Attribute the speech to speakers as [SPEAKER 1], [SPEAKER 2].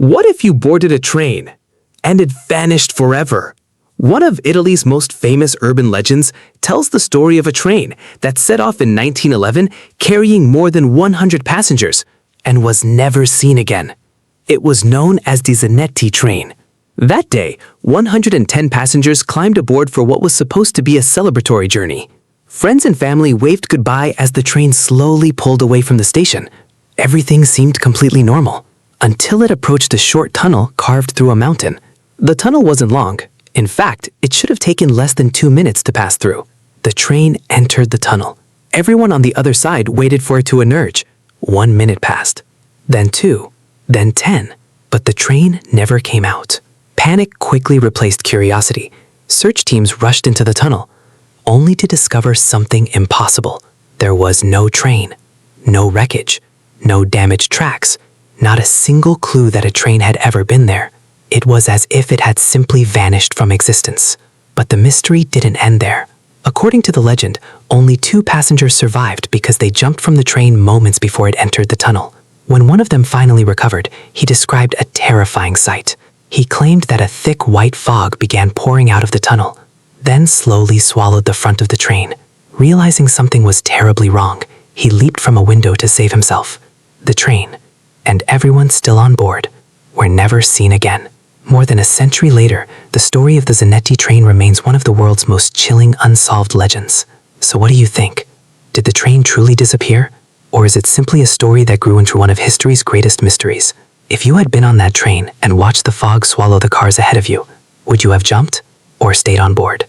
[SPEAKER 1] What if you boarded a train and it vanished forever? One of Italy's most famous urban legends tells the story of a train that set off in 1911 carrying more than 100 passengers and was never seen again. It was known as the Zanetti Train. That day, 110 passengers climbed aboard for what was supposed to be a celebratory journey. Friends and family waved goodbye as the train slowly pulled away from the station. Everything seemed completely normal, until it approached a short tunnel carved through a mountain. The tunnel wasn't long. In fact, it should have taken less than 2 minutes to pass through. The train entered the tunnel. Everyone on the other side waited for it to emerge. 1 minute passed, then 2, then 10, but the train never came out. Panic quickly replaced curiosity. Search teams rushed into the tunnel, only to discover something impossible. There was no train, no wreckage, no damaged tracks, not a single clue that a train had ever been there. It was as if it had simply vanished from existence. But the mystery didn't end there. According to the legend, only 2 passengers survived because they jumped from the train moments before it entered the tunnel. When one of them finally recovered, he described a terrifying sight. He claimed that a thick white fog began pouring out of the tunnel, then slowly swallowed the front of the train. Realizing something was terribly wrong, he leaped from a window to save himself. The train, and everyone still on board, were never seen again. More than a century later, the story of the Zanetti Train remains one of the world's most chilling unsolved legends. So what do you think? Did the train truly disappear? Or is it simply a story that grew into one of history's greatest mysteries? If you had been on that train and watched the fog swallow the cars ahead of you, would you have jumped or stayed on board?